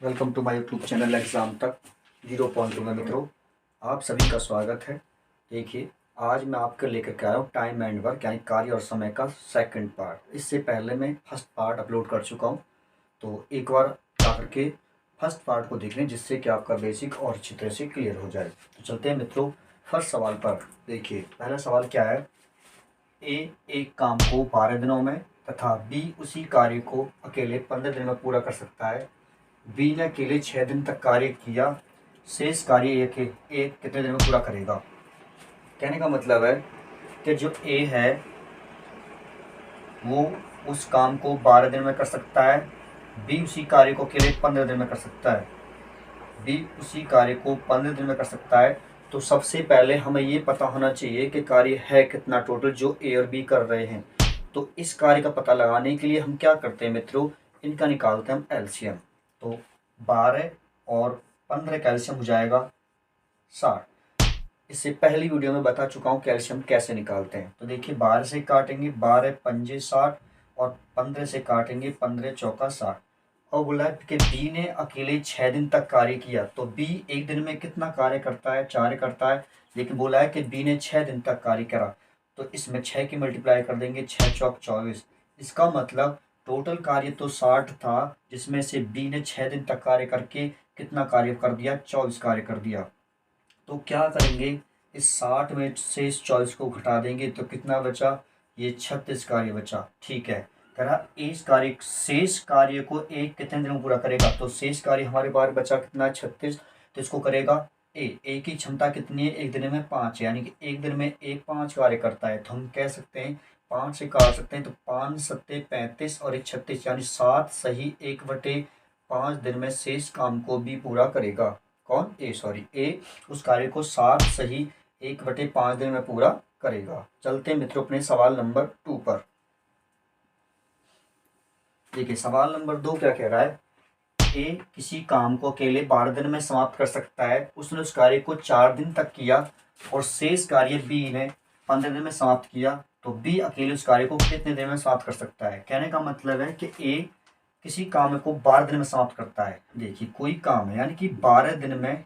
Welcome to my YouTube channel exam तक 0.2 में मित्रों आप सभी का स्वागत है। देखिए, आज मैं आपके लेकर के आया हूँ टाइम एंड वर्क यानी कार्य और समय का सेकंड पार्ट। इससे पहले मैं फर्स्ट पार्ट अपलोड कर चुका हूँ, तो एक बार जा करके फर्स्ट पार्ट को देख लें जिससे कि आपका बेसिक और अच्छी तरह से क्लियर हो जाए। तो चलते हैं मित्रों फर्स्ट सवाल पर। देखिए, पहला सवाल क्या है। ए एक काम को 12 दिनों में तथा बी उसी कार्य को अकेले 15 दिन में पूरा कर सकता है। बी ने अकेले 6 दिन तक कार्य किया, शेष कार्य एक कितने दिन में पूरा करेगा। कहने का मतलब है कि जो ए है वो उस काम को 12 दिन में कर सकता है, बी उसी कार्य को अकेले 15 दिन में कर सकता है। बी उसी कार्य को 15 दिन में कर सकता है। तो सबसे पहले हमें ये पता होना चाहिए कि कार्य है कितना टोटल जो ए और बी कर रहे हैं। तो इस कार्य का पता लगाने के लिए हम क्या करते हैं मित्रों, इनका निकालते हैं हम एलसीएम। तो 12 और 15 का एलसीएम हो जाएगा 60। इससे पहली वीडियो में बता चुका हूँ कैल्शियम कैसे निकालते हैं। तो देखिए, 12 से काटेंगे 12 पंजे 60 और 15 से काटेंगे 15 चौका 60। और बोला है कि बी ने अकेले 6 दिन तक कार्य किया, तो बी एक दिन में कितना कार्य करता है, 4 करता है। लेकिन बोला है कि बी ने 6 दिन तक कार्य करा, तो इसमें 6 की मल्टीप्लाई कर देंगे, 6 चौक 24। इसका मतलब टोटल कार्य तो 60 था, जिसमें से बी ने 6 दिन तक कार्य करके कितना कार्य कर दिया, 24 कार्य कर दिया। तो क्या करेंगे, इस 60 में से इस 24 को घटा देंगे तो कितना बचा, ये 36 कार्य बचा। ठीक है, करा इस कार्य शेष कार्य को एक कितने दिन में पूरा करेगा। तो शेष कार्य हमारे पास बचा कितना, 36। तो इसको करेगा ए की क्षमता कितनी है, एक दिन में 5, यानी कि एक दिन में ए 5 कार्य करता है। तो हम कह सकते हैं 5 से काट सकते हैं, तो 5 सत्ते 35 और 1 36, यानी 7 सही 1/5 दिन में शेष काम को भी पूरा करेगा। कौन, ए उस कार्य को 7 सही 1/5 दिन में पूरा करेगा। चलते हैं मित्रों अपने सवाल नंबर 2 पर। देखिए, सवाल नंबर 2 क्या कह रहा है। ए किसी काम को अकेले 12 दिन में समाप्त कर सकता है। उसने उस कार्य को 4 दिन तक किया और शेष कार्य बी ने 15 दिन में समाप्त किया। तो बी अकेले उस कार्य को कितने दिन में समाप्त कर सकता है। कहने का मतलब है कि ए किसी काम को 12 दिन में समाप्त करता है। देखिए, कोई काम है यानी कि 12 दिन में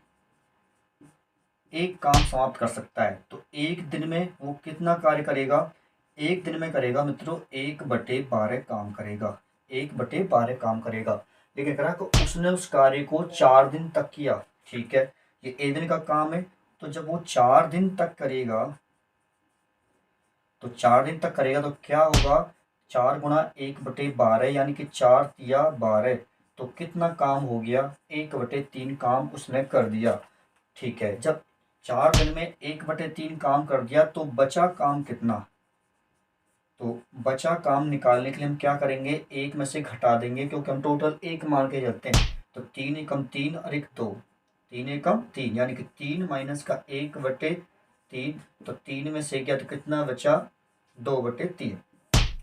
एक काम समाप्त कर सकता है, तो एक दिन में वो कितना कार्य करेगा, एक दिन में करेगा मित्रों 1/12 काम करेगा, 1/12 काम करेगा। लेकिन करा कि उसने उस कार्य को 4 दिन तक किया। ठीक है, ये एक दिन का काम है, तो जब वो 4 दिन तक करेगा, तो 4 दिन तक करेगा तो क्या होगा, 4 गुणा 1/12 यानी कि 4 तिया 12। तो कितना काम हो गया, 1/3 काम उसने कर दिया। ठीक है, जब 4 दिन में 1/3 काम कर दिया तो बचा काम कितना। तो बचा काम निकालने के लिए हम क्या करेंगे, एक में से घटा देंगे क्योंकि हम टोटल एक मान के चलते हैं। तो 3 एकम 3 और 1 2, 3 एकम 3 यानी कि 3 माइनस का 1/3। तो 3 में से क्या, तो कितना बचा, 2/3।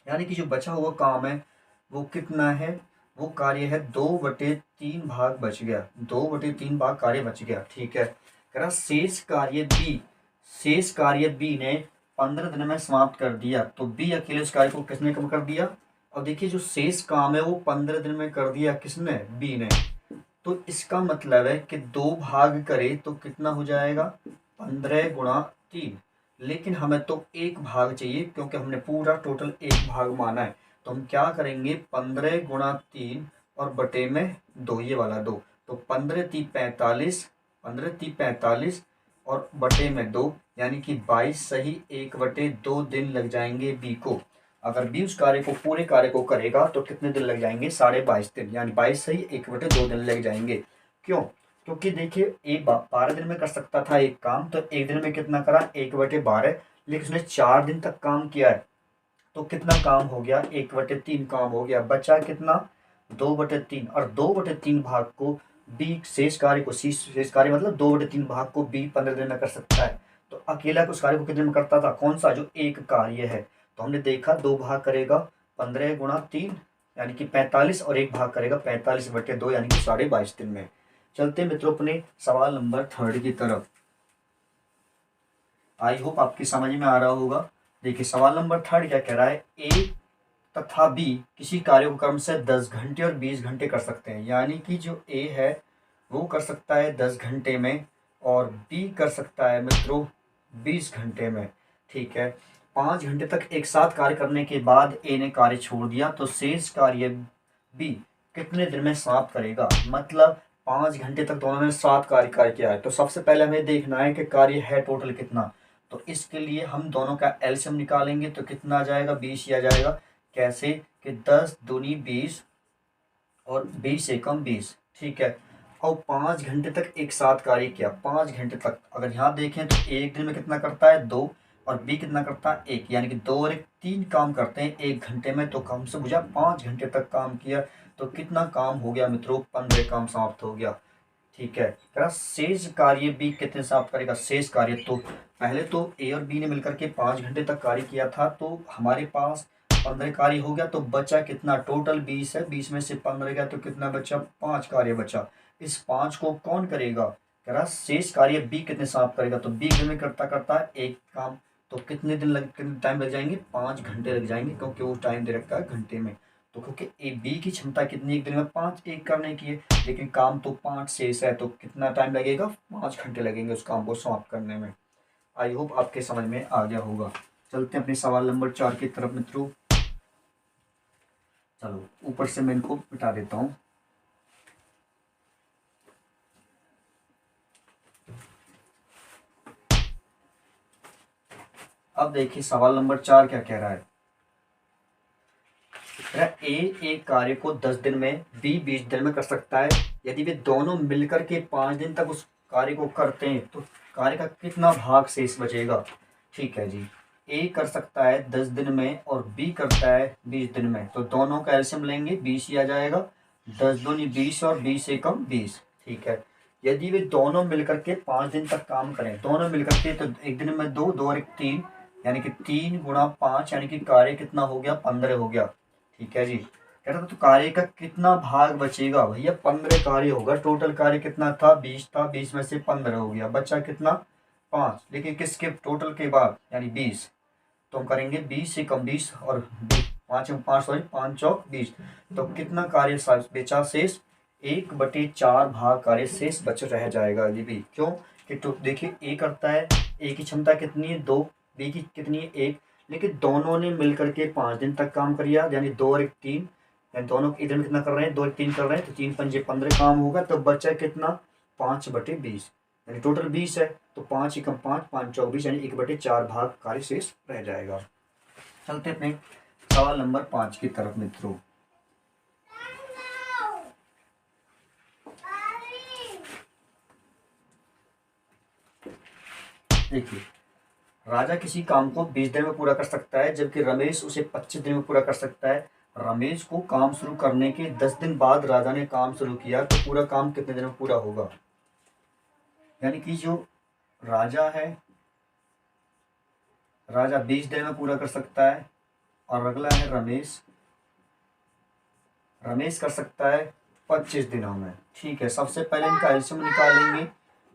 यानी कि जो बचा हुआ काम है वो कितना है, वो कार्य है 2/3 भाग बच गया, 2/3 भाग कार्य बच गया। ठीक है, कह शेष कार्य बी ने 15 दिन में समाप्त कर दिया। तो बी अकेले उस कार्य को किसने कम कर दिया। अब देखिए, जो शेष काम है वो 15 दिन में कर दिया किसने, बी ने। तो इसका मतलब है कि 2 भाग करे तो कितना हो जाएगा, 15 गुणा 3। लेकिन हमें तो एक भाग चाहिए क्योंकि हमने पूरा टोटल एक भाग माना है। तो हम क्या करेंगे, 15 गुणा 3 और बटे में 2, ये वाला 2। तो 15 × 3 = 45, 15 × 3 = 45 और बटे में 2, यानी कि 22 सही 1/2 दिन लग जाएंगे बी को। अगर बी उस कार्य को पूरे कार्य को करेगा तो कितने दिन लग जाएंगे, 22.5 दिन, यानी 22 सही 1/2 दिन लग जाएंगे। क्यों, क्योंकि देखिए ए 12 दिन में कर सकता था एक काम, तो एक दिन में कितना करा, 1/12। लेकिन उसने 4 दिन तक काम किया है, तो कितना काम हो गया, 1/3 काम हो गया। बचा कितना, 2/3। और 2/3 भाग को बी शेष कार्य को, शेष कार्य मतलब 2/3 भाग को बी 15 दिन में कर सकता है। तो अकेला उस कार्य को कितने में करता था, कौन सा, जो एक कार्य है। तो हमने देखा 2 भाग करेगा 15 गुणा 3 यानी कि 45 और एक भाग करेगा 45/2 यानी कि 22.5 दिन में। चलते मित्रों अपने सवाल नंबर 3 की तरफ। आई होप आपकी समझ में आ रहा होगा। देखिए, सवाल नंबर 3 क्या कह रहा है। ए तथा बी किसी कार्य को क्रम से 10 घंटे और 20 घंटे कर सकते हैं। यानी कि जो ए है वो कर सकता है 10 घंटे में और बी कर सकता है मित्रों 20 घंटे में। ठीक है, 5 घंटे तक एक साथ कार्य करने के बाद ए ने कार्य छोड़ दिया तो शेष कार्य बी कितने दिन में समाप्त करेगा। मतलब 5 घंटे तक दोनों ने साथ कार्य किया है तो सबसे पहले हमें देखना है कि कार्य है टोटल कितना। तो इसके लिए हम दोनों का एलसीएम निकालेंगे तो कितना आ जाएगा 20 ही आ जाएगा। कैसे कि 10 दूनी 20 और 20 एकम 20। ठीक है, और 5 घंटे तक एक साथ कार्य किया। 5 घंटे तक अगर यहाँ देखें तो एक दिन में कितना करता है 2 और बी कितना करता है 1, यानी कि 2 और 1 3 काम करते हैं 1 घंटे में। तो कम से बुझा 5 घंटे तक काम किया तो कितना काम हो गया मित्रों 15 काम समाप्त हो गया। ठीक है, कह शेष कार्य बी कितने समाप्त करेगा। शेष कार्य तो पहले तो ए और बी ने मिलकर के 5 घंटे तक कार्य किया था तो हमारे पास 15 कार्य हो गया। तो बचा कितना, टोटल 20 है, 20 में से 15 गया तो कितना बचा 5 कार्य बचा। इस 5 को कौन करेगा, कह रहा शेष कार्य बी कितने समाप्त करेगा। तो बी दिन में करता करता है एक काम तो कितने टाइम लग जाएंगे 5 घंटे लग जाएंगे क्योंकि वो टाइम दे रखा है घंटे में। तो क्योंकि ए बी की क्षमता कितनी एक दिन में 5 एक करने की है लेकिन काम तो 5 शेष है तो कितना टाइम लगेगा 5 घंटे लगेंगे उस काम को समाप्त करने में। आई होप आपके समझ में आ गया होगा। चलते हैं अपने सवाल नंबर 4 की तरफ मित्रों। चलो ऊपर से मैं इनको मिटा देता हूँ। अब देखिए सवाल नंबर 4 क्या कह रहा है। ए एक कार्य को 10 दिन में, बी 20 दिन में कर सकता है। यदि वे दोनों मिलकर के 5 दिन तक उस कार्य को करते हैं तो कार्य का कितना भाग शेष बचेगा। ठीक है जी, ए कर सकता है 10 दिन में और बी करता है 20 दिन में। तो दोनों का एलसीएम लेंगे 20 ही आ जाएगा। 10 दूनी 20 और 20 एकम 20। ठीक है, यदि वे दोनों मिलकर के 5 दिन तक काम करें, दोनों मिलकर के, तो एक दिन में 2 2 और 1 3, यानी कि 3 गुणा 5 यानी कि कार्य कितना हो गया 15 हो गया। ठीक है जी, कह रहा था तो कार्य का कितना भाग बचेगा भैया 15 कार्य होगा। टोटल कार्य कितना था 20 था, 20 में से 15 हो गया, बचा कितना 5। लेकिन किसके टोटल के बाद यानी 20। तो हम करेंगे 20 से कम 20 और 5 सॉरी 5 चौक 20। तो कितना कार्य बेचा शेष 1/4 भाग कार्य शेष बच रह जाएगा। जी भी क्यों कि तो देखिए ए करता है, ए की क्षमता कितनी है 2, बी की कितनी है 1, लेकिन दोनों ने मिलकर के 5 दिन तक काम किया यानी 2 और 1 3, यानी दोनों इधर में कितना कर रहे हैं 2 और 3 कर रहे हैं तो 3 पंजे 15 काम होगा। तो बचा कितना 5/20 यानी टोटल 20 है तो 5 एकम 5 5 चौक 20 यानी 1/4 भाग कार्य शेष रह जाएगा। चलते अपने सवाल नंबर 5 की तरफ मित्रों। देखिए राजा किसी काम को 20 दिन में पूरा कर सकता है जबकि रमेश उसे 25 दिन में पूरा कर सकता है। रमेश को काम शुरू करने के 10 दिन बाद राजा ने काम शुरू किया तो पूरा काम कितने दिन में पूरा होगा। यानी कि जो राजा है, राजा 20 दिन में पूरा कर सकता है और अगला है रमेश, रमेश कर सकता है 25 दिनों में। ठीक है, सबसे पहले इनका एलसीएम निकालेंगे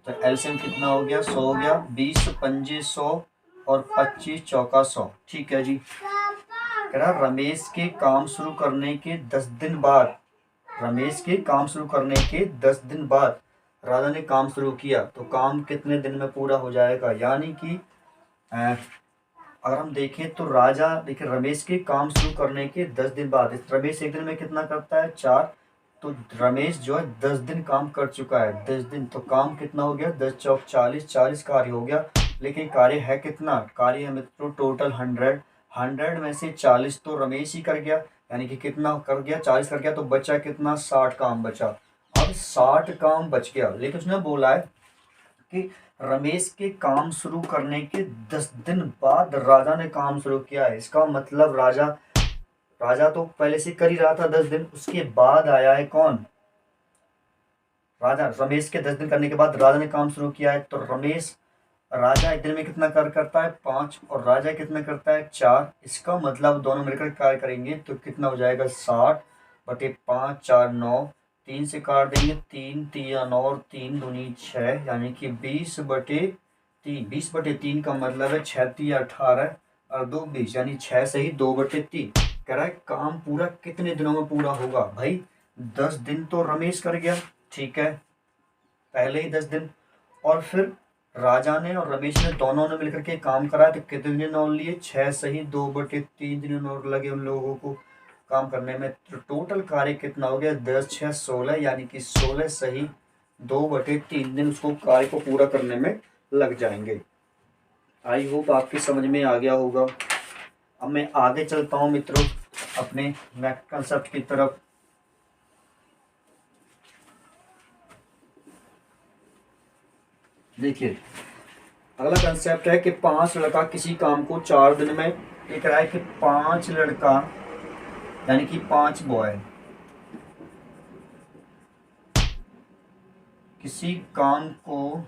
तो एलसीएम कितना हो गया 100 हो गया। 20 पंजे 100 और 25 चौका 100। ठीक है जी, कह रहा रमेश के काम शुरू करने के 10 दिन बाद, रमेश के काम शुरू करने के 10 दिन बाद राजा ने काम शुरू किया तो काम कितने दिन में पूरा हो जाएगा। यानी कि अगर हम देखें तो राजा देखिए रमेश के काम शुरू करने के 10 दिन बाद, रमेश एक दिन में कितना करता है 4, तो रमेश जो है 10 दिन काम कर चुका है। 10 दिन तो काम कितना हो गया 10 चौक 40, 40 कार्य हो गया। लेकिन कार्य है कितना, कार्य है मित्रों टोटल 100, 100 में से 40 तो रमेश ही कर गया यानी कि कितना कर गया 40 कर गया तो बचा कितना 60 काम बचा। अब 60 काम बच गया लेकिन उसने बोला है कि रमेश के काम शुरू करने के 10 दिन बाद राजा ने काम शुरू किया है। इसका मतलब राजा तो पहले से कर ही रहा था 10 दिन, उसके बाद आया है कौन राजा। रमेश के 10 दिन करने के बाद राजा ने काम शुरू किया है तो राजा एक दिन में कितना कार्य करता है 5 और राजा कितना करता है 4। इसका मतलब दोनों मिलकर कार्य करेंगे तो कितना हो जाएगा 60/5 4 9, 3 से काट देंगे 3 3 9 और 3 दूनी 6 यानी कि 20/3। 20/3 का मतलब है 6 3 18 और 2 20 यानी 6 से ही 2/3। कह रहा है काम पूरा कितने दिनों में पूरा होगा। भाई 10 दिन तो रमेश कर गया, ठीक है, पहले ही 10 दिन। और फिर राजा ने और रमेश ने दोनों ने मिलकर के काम करा तो कितने दिन और लिए, 6 सही 2/3 दिन और लगे उन लोगों को काम करने में। तो टोटल कार्य कितना हो गया, 10 6 16, यानी कि 16 सही 2/3 दिन उसको कार्य को पूरा करने में लग जाएंगे। आई होप आपकी समझ में आ गया होगा। अब मैं आगे चलता हूँ मित्रों अपने नेक्स्ट कंसेप्ट की तरफ। देखिए अगला कंसेप्ट है कि 5 लड़का किसी काम को 4 दिन में, एक रहा है कि 5 लड़का यानी कि 5 बॉय किसी काम को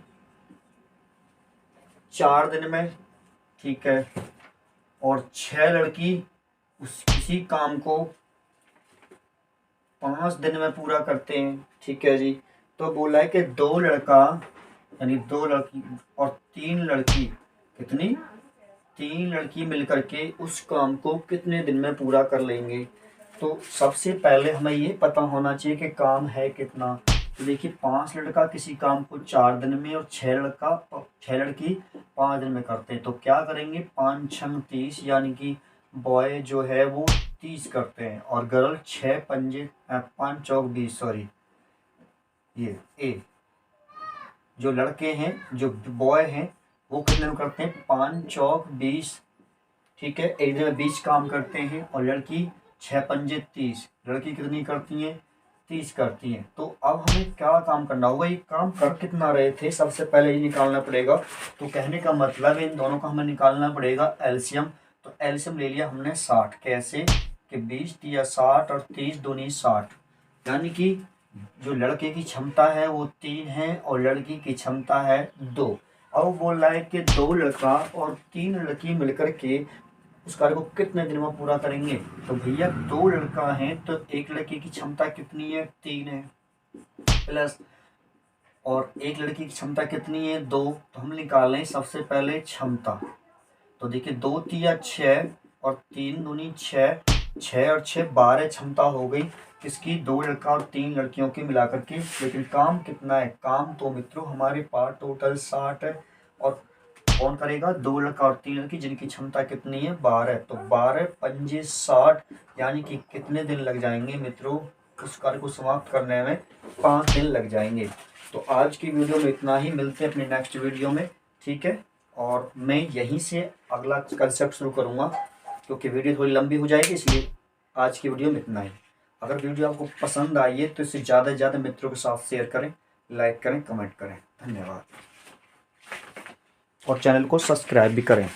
4 दिन में, ठीक है, और 6 लड़की उस किसी काम को 5 दिन में पूरा करते हैं, ठीक है जी। तो बोला है कि 2 लड़का यानी 2 लड़की और 3 लड़की, कितनी, 3 लड़की मिलकर के उस काम को कितने दिन में पूरा कर लेंगे। तो सबसे पहले हमें ये पता होना चाहिए कि काम है कितना। तो देखिए 5 लड़का किसी काम को 4 दिन में और 6 लड़की 5 दिन में करते हैं। तो क्या करेंगे, 5 6 30, यानी कि बॉय जो है वो 30 करते हैं और गर्ल 6 पंजे 5 चौक 20, सॉरी ये ए, जो लड़के हैं जो बॉय हैं वो कितने में करते हैं, 5 चौक 20, ठीक है, एक दिन में 20 काम करते हैं। और लड़की 6 पंजे 30, लड़की कितनी करती हैं, 30 करती हैं। तो अब हमें क्या काम करना होगा, ये काम कर कितना रहे थे, सबसे पहले ये निकालना पड़ेगा। तो कहने का मतलब है इन दोनों का हमें निकालना पड़ेगा एलसीएम। तो एलसीएम ले लिया हमने 60, कैसे कि 20 दिया 60 और 30 दूनी 60, यानी कि जो लड़के की क्षमता है वो 3 है और लड़की की क्षमता है 2। अब वो बोल रहा है कि 2 लड़का और 3 लड़की मिलकर के उस कार्य को कितने दिन में पूरा करेंगे। तो भैया 2 लड़का हैं तो एक लड़की की क्षमता कितनी है, 3 है, प्लस और एक लड़की की क्षमता कितनी है, 2। तो हम निकालें सबसे पहले क्षमता। तो देखिए 2 तिया 6 और 3 दूनी 6, 6 और 6 12 क्षमता हो गई किसकी, 2 लड़का और 3 लड़कियों की मिलाकर के। लेकिन काम कितना है, काम तो मित्रों हमारे पास टोटल 60 है। और कौन करेगा, 2 लड़का और 3 लड़की जिनकी क्षमता कितनी है, 12। तो 12 पंजे 60, यानी कि कितने दिन लग जाएंगे मित्रों, उस कार्य को समाप्त करने में 5 दिन लग जाएंगे। तो आज की वीडियो में इतना ही, मिलते हैं अपने नेक्स्ट वीडियो में, ठीक है। और मैं यहीं से अगला कंसेप्ट शुरू करूँगा क्योंकि वीडियो थोड़ी लंबी हो जाएगी, इसलिए आज की वीडियो में इतना ही। अगर वीडियो आपको पसंद आई है तो इसे ज़्यादा से ज़्यादा मित्रों के साथ शेयर करें, लाइक करें, कमेंट करें। धन्यवाद। और चैनल को सब्सक्राइब भी करें।